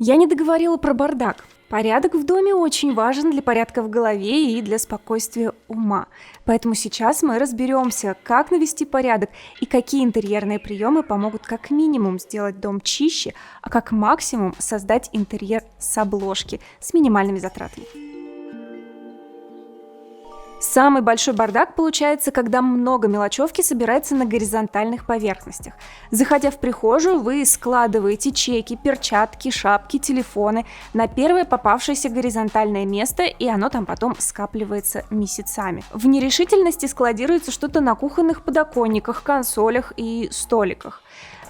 Я не договорила про бардак. Порядок в доме очень важен для порядка в голове и для спокойствия ума. Поэтому сейчас мы разберемся, как навести порядок и какие интерьерные приемы помогут как минимум сделать дом чище, а как максимум создать интерьер с обложки, с минимальными затратами. Самый большой бардак получается, когда много мелочевки собирается на горизонтальных поверхностях. Заходя в прихожую, вы складываете чеки, перчатки, шапки, телефоны на первое попавшееся горизонтальное место, и оно там потом скапливается месяцами. В нерешительности складируется что-то на кухонных подоконниках, консолях и столиках.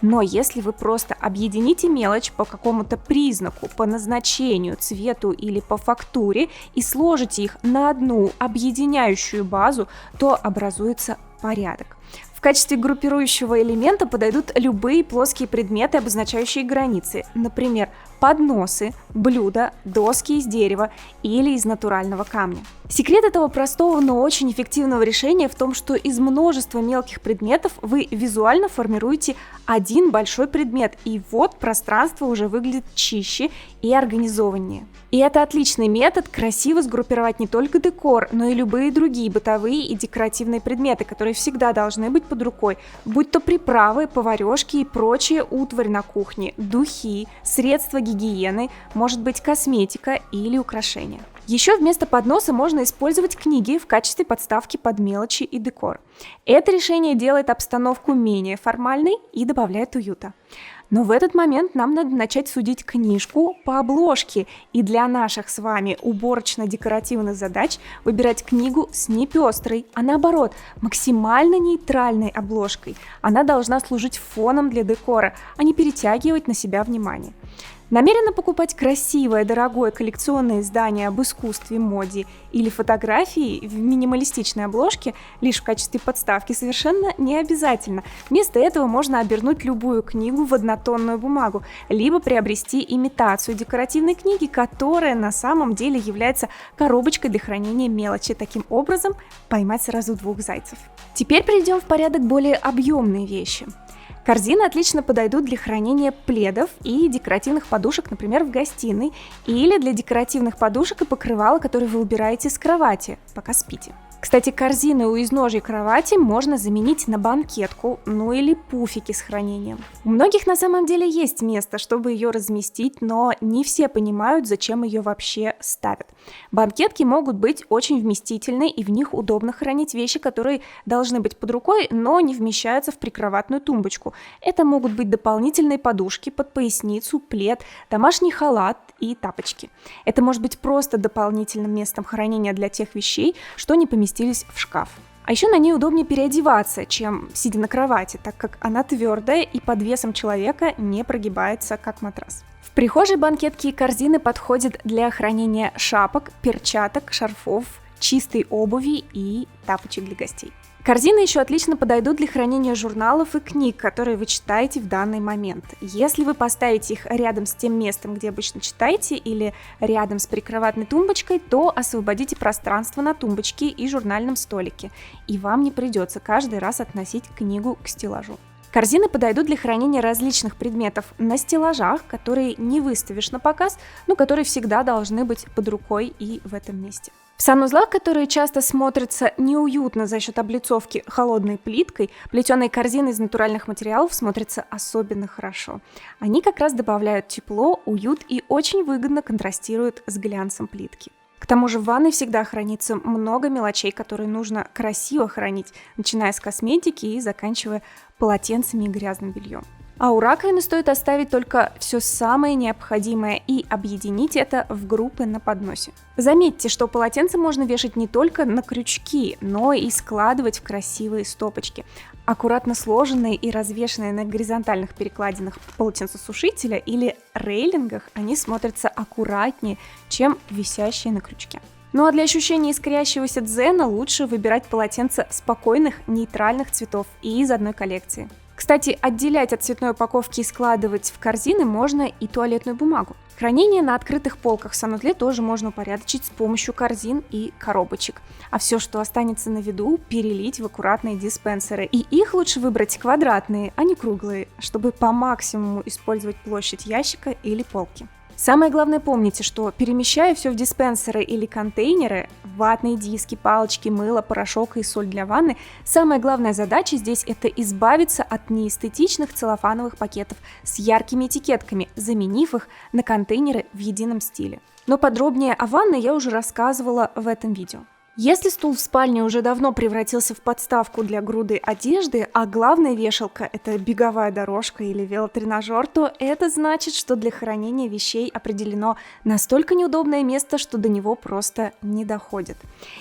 Но если вы просто объедините мелочь по какому-то признаку, по назначению, цвету или по фактуре и сложите их на одну объединяющую базу, то образуется порядок. В качестве группирующего элемента подойдут любые плоские предметы, обозначающие границы, например, подносы, блюда, доски из дерева или из натурального камня. Секрет этого простого, но очень эффективного решения в том, что из множества мелких предметов вы визуально формируете один большой предмет, и вот пространство уже выглядит чище и организованнее. И это отличный метод красиво сгруппировать не только декор, но и любые другие бытовые и декоративные предметы, которые всегда должны быть под рукой, будь то приправы, поварешки и прочая утварь на кухне, духи, средства гигиены, может быть косметика или украшения. Еще вместо подноса можно использовать книги в качестве подставки под мелочи и декор. Это решение делает обстановку менее формальной и добавляет уюта. Но в этот момент нам надо начать судить книжку по обложке, и для наших с вами уборочно-декоративных задач выбирать книгу с не пестрой, а наоборот, максимально нейтральной обложкой. Она должна служить фоном для декора, а не перетягивать на себя внимание. Намеренно покупать красивое, дорогое коллекционное издание об искусстве, моде или фотографии в минималистичной обложке лишь в качестве подставки совершенно не обязательно. Вместо этого можно обернуть любую книгу в однотонную бумагу, либо приобрести имитацию декоративной книги, которая на самом деле является коробочкой для хранения мелочи. Таким образом, поймать сразу двух зайцев. Теперь приведем в порядок более объемные вещи. Корзины отлично подойдут для хранения пледов и декоративных подушек, например, в гостиной, или для декоративных подушек и покрывала, которые вы убираете с кровати, пока спите. Кстати, корзины у изножья кровати можно заменить на банкетку, ну или пуфики с хранением. У многих на самом деле есть место, чтобы ее разместить, но не все понимают, зачем ее вообще ставят. Банкетки могут быть очень вместительны, и в них удобно хранить вещи, которые должны быть под рукой, но не вмещаются в прикроватную тумбочку. Это могут быть дополнительные подушки под поясницу, плед, домашний халат и тапочки. Это может быть просто дополнительным местом хранения для тех вещей, что не поместились в шкаф. А еще на ней удобнее переодеваться, чем сидя на кровати, так как она твердая и под весом человека не прогибается, как матрас. В прихожей банкетки и корзины подходят для хранения шапок, перчаток, шарфов, чистой обуви и тапочек для гостей. Корзины еще отлично подойдут для хранения журналов и книг, которые вы читаете в данный момент. Если вы поставите их рядом с тем местом, где обычно читаете, или рядом с прикроватной тумбочкой, то освободите пространство на тумбочке и журнальном столике, и вам не придется каждый раз относить книгу к стеллажу. Корзины подойдут для хранения различных предметов на стеллажах, которые не выставишь на показ, но которые всегда должны быть под рукой и в этом месте. В санузлах, которые часто смотрятся неуютно за счет облицовки холодной плиткой, плетеные корзины из натуральных материалов смотрятся особенно хорошо. Они как раз добавляют тепло, уют и очень выгодно контрастируют с глянцем плитки. К тому же в ванной всегда хранится много мелочей, которые нужно красиво хранить, начиная с косметики и заканчивая полотенцами и грязным бельем. А у раковины стоит оставить только все самое необходимое и объединить это в группы на подносе. Заметьте, что полотенце можно вешать не только на крючки, но и складывать в красивые стопочки. Аккуратно сложенные и развешенные на горизонтальных перекладинах полотенцесушителя или рейлингах, они смотрятся аккуратнее, чем висящие на крючке. Ну а для ощущения искрящегося дзена лучше выбирать полотенца спокойных, нейтральных цветов и из одной коллекции. Кстати, отделять от цветной упаковки и складывать в корзины можно и туалетную бумагу. Хранение на открытых полках в санузле тоже можно упорядочить с помощью корзин и коробочек. А все, что останется на виду, перелить в аккуратные диспенсеры. И их лучше выбрать квадратные, а не круглые, чтобы по максимуму использовать площадь ящика или полки. Самое главное, помните, что перемещая все в диспенсеры или контейнеры, ватные диски, палочки, мыло, порошок и соль для ванны, самая главная задача здесь – это избавиться от неэстетичных целлофановых пакетов с яркими этикетками, заменив их на контейнеры в едином стиле. Но подробнее о ванной я уже рассказывала в этом видео. Если стул в спальне уже давно превратился в подставку для груды одежды, а главная вешалка – это беговая дорожка или велотренажер, то это значит, что для хранения вещей определено настолько неудобное место, что до него просто не доходит.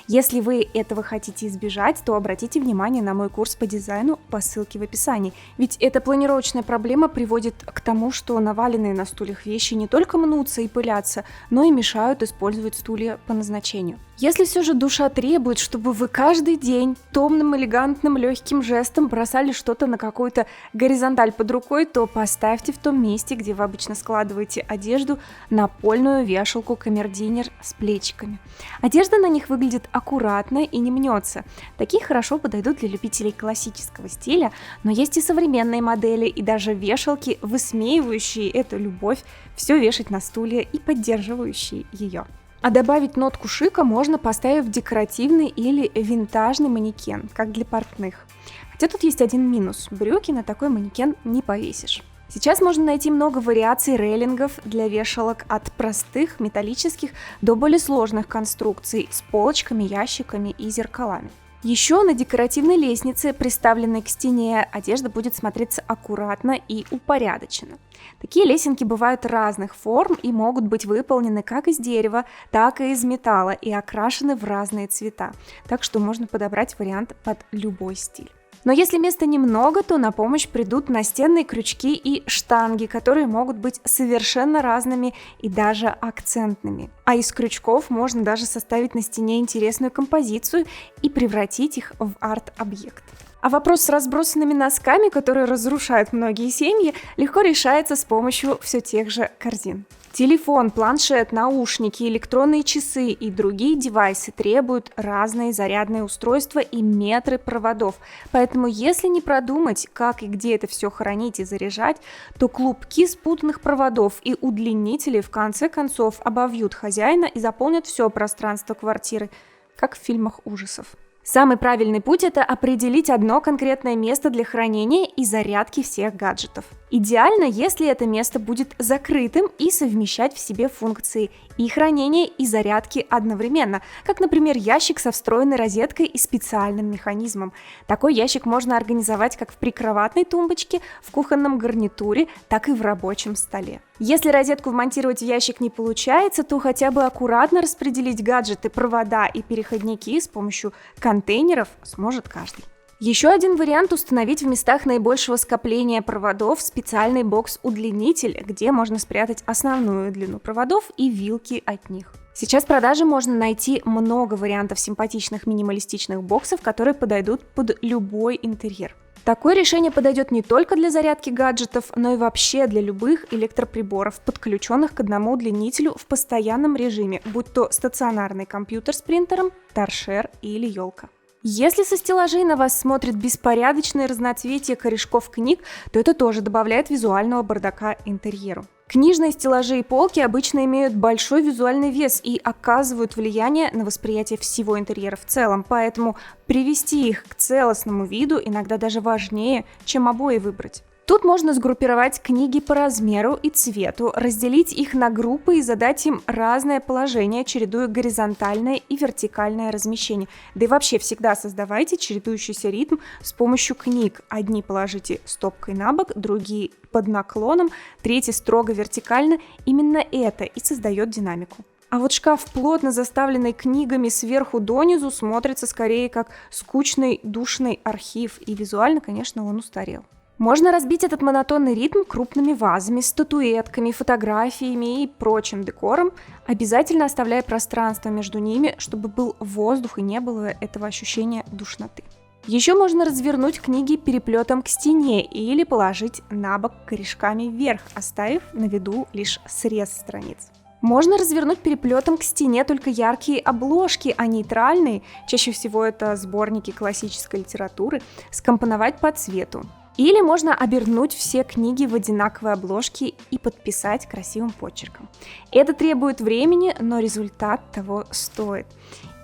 Если вы этого хотите избежать, то обратите внимание на мой курс по дизайну по ссылке в описании. Ведь эта планировочная проблема приводит к тому, что наваленные на стульях вещи не только мнутся и пылятся, но и мешают использовать стулья по назначению. Если все же душа требует, чтобы вы каждый день томным, элегантным, легким жестом бросали что-то на какую-то горизонталь под рукой, то поставьте в том месте, где вы обычно складываете одежду, напольную вешалку камердинер с плечиками. Одежда на них выглядит аккуратно и не мнется. Такие хорошо подойдут для любителей классического стиля, но есть и современные модели, и даже вешалки, высмеивающие эту любовь, все вешать на стулья и поддерживающие ее. А добавить нотку шика можно, поставив декоративный или винтажный манекен, как для портных. Хотя тут есть один минус – брюки на такой манекен не повесишь. Сейчас можно найти много вариаций рейлингов для вешалок от простых металлических до более сложных конструкций с полочками, ящиками и зеркалами. Еще на декоративной лестнице, приставленной к стене, одежда будет смотреться аккуратно и упорядоченно. Такие лесенки бывают разных форм и могут быть выполнены как из дерева, так и из металла и окрашены в разные цвета, так что можно подобрать вариант под любой стиль. Но если места немного, то на помощь придут настенные крючки и штанги, которые могут быть совершенно разными и даже акцентными. А из крючков можно даже составить на стене интересную композицию и превратить их в арт-объект. А вопрос с разбросанными носками, которые разрушают многие семьи, легко решается с помощью все тех же корзин. Телефон, планшет, наушники, электронные часы и другие девайсы требуют разные зарядные устройства и метры проводов. Поэтому если не продумать, как и где это все хранить и заряжать, то клубки спутанных проводов и удлинителей в конце концов обовьют хозяина и заполнят все пространство квартиры, как в фильмах ужасов. Самый правильный путь – это определить одно конкретное место для хранения и зарядки всех гаджетов. Идеально, если это место будет закрытым и совмещать в себе функции и хранения, и зарядки одновременно, как, например, ящик со встроенной розеткой и специальным механизмом. Такой ящик можно организовать как в прикроватной тумбочке, в кухонном гарнитуре, так и в рабочем столе. Если розетку вмонтировать в ящик не получается, то хотя бы аккуратно распределить гаджеты, провода и переходники с помощью контейнеров сможет каждый. Еще один вариант – установить в местах наибольшего скопления проводов специальный бокс-удлинитель, где можно спрятать основную длину проводов и вилки от них. Сейчас в продаже можно найти много вариантов симпатичных минималистичных боксов, которые подойдут под любой интерьер. Такое решение подойдет не только для зарядки гаджетов, но и вообще для любых электроприборов, подключенных к одному удлинителю в постоянном режиме, будь то стационарный компьютер с принтером, торшер или елка. Если со стеллажей на вас смотрит беспорядочное разноцветие корешков книг, то это тоже добавляет визуального бардака интерьеру. Книжные стеллажи и полки обычно имеют большой визуальный вес и оказывают влияние на восприятие всего интерьера в целом, поэтому привести их к целостному виду иногда даже важнее, чем обои выбрать. Тут можно сгруппировать книги по размеру и цвету, разделить их на группы и задать им разное положение, чередуя горизонтальное и вертикальное размещение. Да и вообще всегда создавайте чередующийся ритм с помощью книг. Одни положите стопкой на бок, другие под наклоном, третьи строго вертикально. Именно это и создает динамику. А вот шкаф, плотно заставленный книгами сверху донизу, смотрится скорее как скучный душный архив, и визуально, конечно, он устарел. Можно разбить этот монотонный ритм крупными вазами, статуэтками, фотографиями и прочим декором, обязательно оставляя пространство между ними, чтобы был воздух и не было этого ощущения душноты. Еще можно развернуть книги переплетом к стене или положить на бок корешками вверх, оставив на виду лишь срез страниц. Можно развернуть переплетом к стене только яркие обложки, а нейтральные, чаще всего это сборники классической литературы, скомпоновать по цвету. Или можно обернуть все книги в одинаковые обложки и подписать красивым почерком. Это требует времени, но результат того стоит.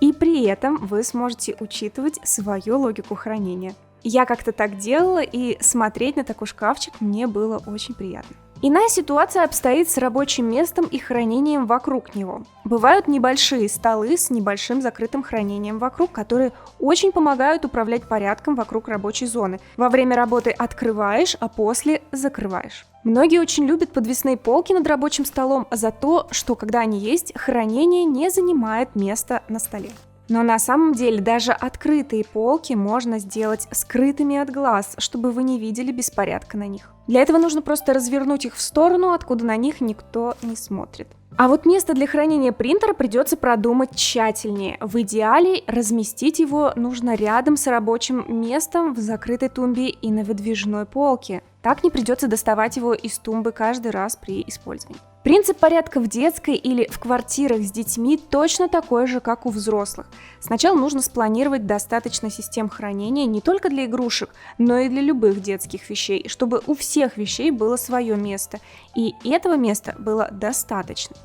И при этом вы сможете учитывать свою логику хранения. Я как-то так делала, и смотреть на такой шкафчик мне было очень приятно. Иная ситуация обстоит с рабочим местом и хранением вокруг него. Бывают небольшие столы с небольшим закрытым хранением вокруг, которые очень помогают управлять порядком вокруг рабочей зоны. Во время работы открываешь, а после закрываешь. Многие очень любят подвесные полки над рабочим столом за то, что когда они есть, хранение не занимает места на столе. Но на самом деле даже открытые полки можно сделать скрытыми от глаз, чтобы вы не видели беспорядка на них. Для этого нужно просто развернуть их в сторону, откуда на них никто не смотрит. А вот место для хранения принтера придется продумать тщательнее. В идеале разместить его нужно рядом с рабочим местом в закрытой тумбе и на выдвижной полке. Так не придется доставать его из тумбы каждый раз при использовании. Принцип порядка в детской или в квартирах с детьми точно такой же, как у взрослых. Сначала нужно спланировать достаточно систем хранения не только для игрушек, но и для любых детских вещей, чтобы у всех вещей было свое место, и этого места было достаточно.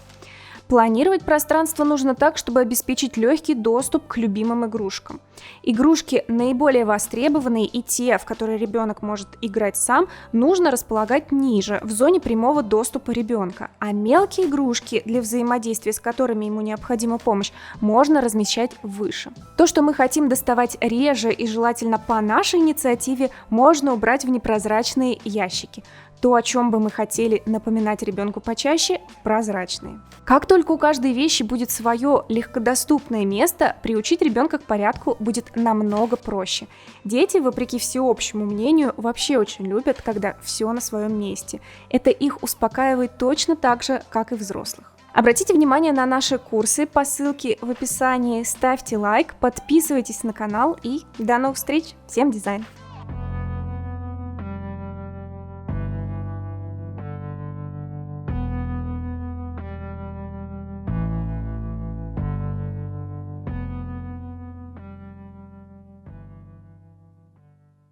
Планировать пространство нужно так, чтобы обеспечить легкий доступ к любимым игрушкам. Игрушки наиболее востребованные и те, в которые ребенок может играть сам, нужно располагать ниже, в зоне прямого доступа ребенка. А мелкие игрушки, для взаимодействия с которыми ему необходима помощь, можно размещать выше. То, что мы хотим доставать реже и желательно по нашей инициативе, можно убрать в непрозрачные ящики. То, о чем бы мы хотели напоминать ребенку почаще, прозрачные. Как только у каждой вещи будет свое легкодоступное место, приучить ребенка к порядку будет намного проще. Дети, вопреки всеобщему мнению, вообще очень любят, когда все на своем месте. Это их успокаивает точно так же, как и взрослых. Обратите внимание на наши курсы по ссылке в описании, ставьте лайк, подписывайтесь на канал и до новых встреч! Всем дизайн!